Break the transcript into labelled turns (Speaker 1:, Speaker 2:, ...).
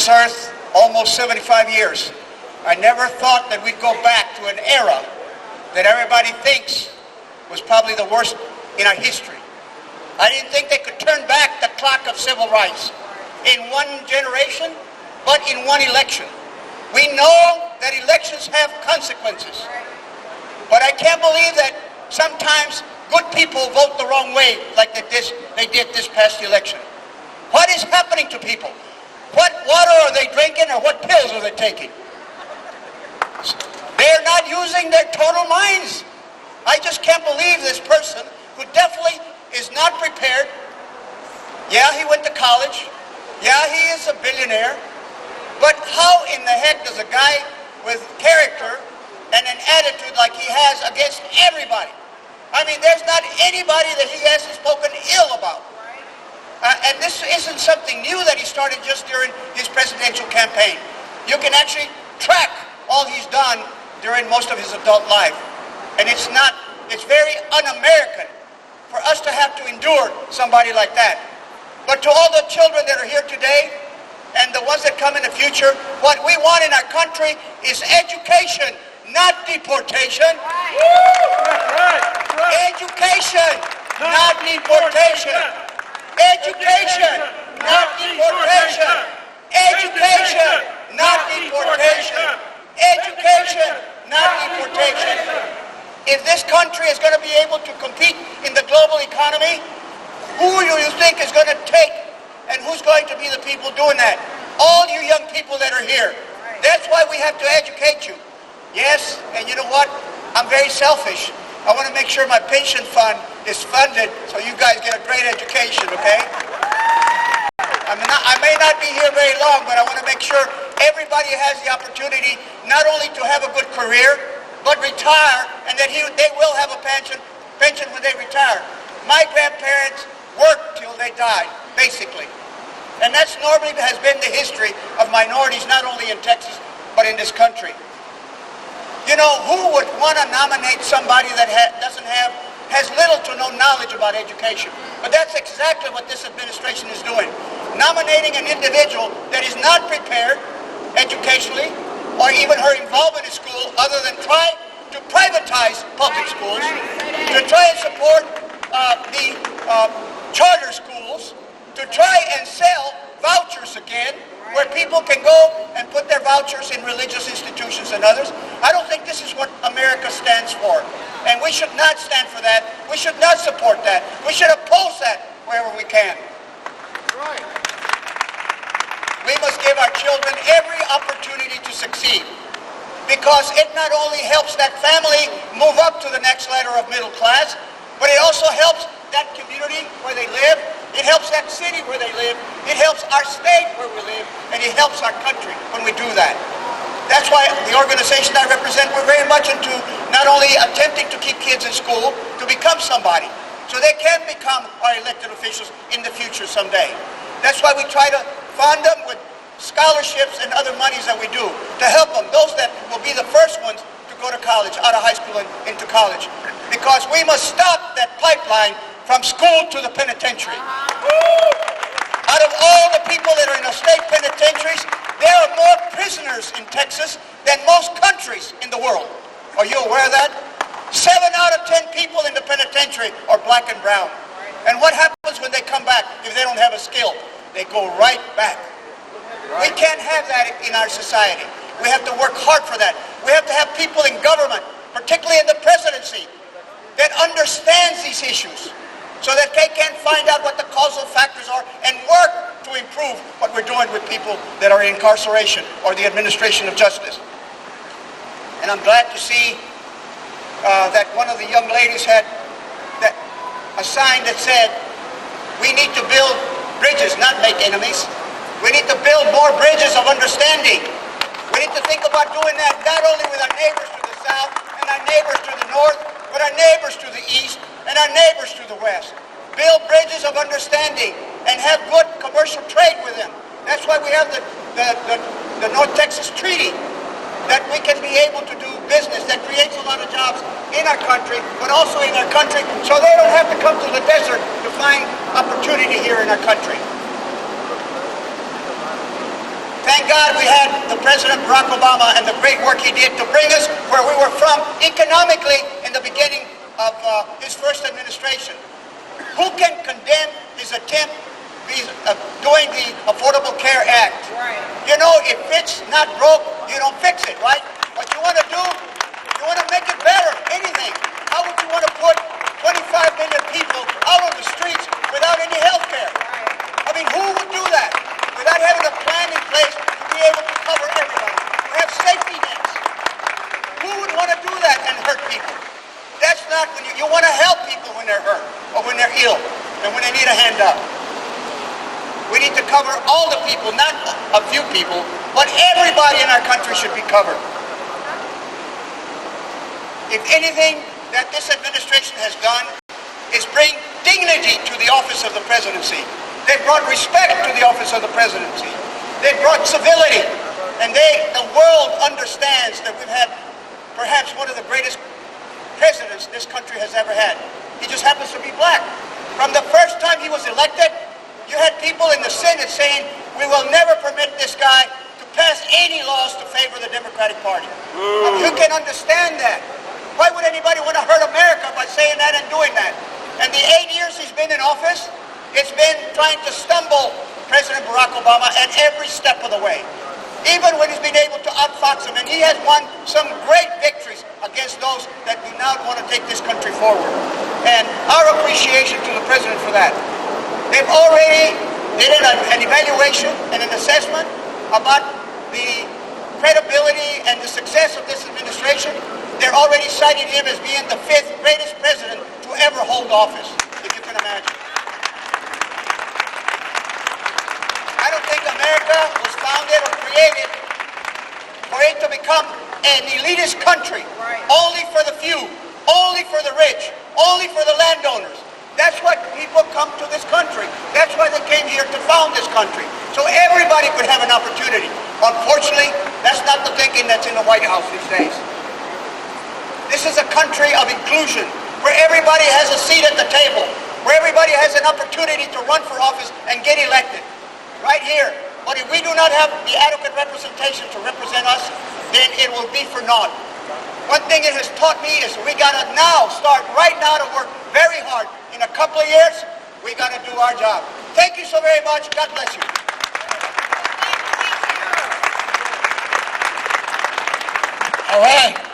Speaker 1: this earth almost 75 years. I never thought that we'd go back to an era that everybody thinks was probably the worst in our history. I didn't think they could turn back the clock of civil rights in one generation, but in one election. We know that elections have consequences, but I can't believe that sometimes good people vote the wrong way like they did this past election. What is happening to people? What water are they drinking or what pills are they taking? They're not using their total minds. I just can't believe this person who definitely is not prepared. Yeah, he went to college. Yeah, he is a billionaire. But how in the heck does a guy with character and an attitude like he has against everybody? I mean, there's not anybody that he hasn't spoken ill about. And this isn't something new that he started just during his presidential campaign. You can actually track all he's done during most of his adult life. And it's very un-American for us to have to endure somebody like that. But to all the children that are here today and the ones that come in the future, what we want in our country is education, not deportation. Education, not deportation. Education, not deportation. Education, not deportation. Education, not deportation. If this country is going to be able to compete in the global economy, who do you think is going to take and who's going to be the people doing that? All you young people that are here. That's why we have to educate you. Yes, and you know what? I'm very selfish. I want to make sure my pension fund is funded so you guys get a great education, okay? I may not be here very long, but I want to make sure everybody has the opportunity not only to have a good career, but retire, and that they will have a pension when they retire. My grandparents worked till they died, basically. And that's normally has been the history of minorities, not only in Texas, but in this country. You know, who would want to nominate somebody that has little to no knowledge about education? But that's exactly what this administration is doing. Nominating an individual that is not prepared educationally, or even her involvement in school, other than try to privatize public schools, to try and support the charter schools, to try and sell vouchers again, where people can go and put their vouchers in religious institutions and others. I don't think this is what America stands for. And we should not stand for that. We should not support that. We should oppose that wherever we can. Right. We must give our children every opportunity to succeed, because it not only helps that family move up to the next ladder of middle class, but it also helps that community where they live. It helps that city where they live. It helps our state where we live. And it helps our country when we do that. That's why the organization I represent, we're very much into not only attempting to keep kids in school to become somebody, so they can become our elected officials in the future someday. That's why we try to fund them with scholarships and other monies that we do to help them, those that will be the first ones to go to college, out of high school and into college. Because we must stop that pipeline from school to the penitentiary. Out of all the people that are in the state penitentiaries, there are more prisoners in Texas than most countries in the world. Are you aware of that? 7 out of 10 people in the penitentiary are black and brown. And what happens when they come back if they don't have a skill? They go right back. We can't have that in our society. We have to work hard for that. We have to have people in government, particularly in the presidency, that understands these issues, so that they can find out what the causal factors are and work to improve what we're doing with people that are in incarceration or the administration of justice. And I'm glad to see that one of the young ladies had a sign that said, we need to build bridges, not make enemies. We need to build more bridges of understanding. We need to think about doing that not only with our neighbors to the south and our neighbors to the north, but our neighbors to the east and our neighbors to the west. Build bridges of understanding and have good commercial trade with them. That's why we have the North Texas Treaty, that we can be able to do business that creates a lot of jobs in our country, but also in our country, so they don't have to come to the desert to find opportunity here in our country. Thank God we had the President Barack Obama and the great work he did to bring us where we were from economically in the beginning of his first administration. Who can condemn his attempt doing the Affordable Care Act?
Speaker 2: Right.
Speaker 1: You know, if it's not broke, you don't fix it, right? What you want to do, you want to make it better, anything. How would you want to put 25 million people out on the streets without any health care?
Speaker 2: Right.
Speaker 1: I mean, who would do that without having a plan in place to be able to cover everybody, to have safety nets? Who would want to do that and hurt people? That's not when you want to help people when they're hurt or when they're ill and when they need a hand up. We need to cover all the people, not a few people, but everybody in our country should be covered. If anything that this administration has done is bring dignity to the office of the presidency. They brought respect to the office of the presidency. They brought civility. And the world understands that we've had perhaps one of the greatest presidents this country has ever had. He just happens to be black. From the first time he was elected, you had people in the Senate saying, we will never permit this guy to pass any laws to favor the Democratic Party. You can understand that. Why would anybody want to hurt America by saying that and doing that? And the 8 years he's been in office, it's been trying to stumble President Barack Obama at every step of the way. Even when he's been able to outfox him, and he has won some great victories against those that do not want to take this country forward. And our appreciation to the President for that. They've already did an evaluation and an assessment about the credibility and the success of this administration. They're already citing him as being the 5th greatest president to ever hold office, if you can imagine. I don't think America was founded or created for it to become an elitist country, only for the few, only for the rich, only for the landowners. That's why people come to this country. That's why they came here to found this country. So everybody could have an opportunity. Unfortunately, that's not the thinking that's in the White House these days. This is a country of inclusion, where everybody has a seat at the table, where everybody has an opportunity to run for office and get elected. Right here. But if we do not have the adequate representation to represent us, then it will be for naught. One thing it has taught me is we got to now start right now to work very hard. In a couple of years, we got to do our job. Thank you so very much. God bless you.
Speaker 3: All right.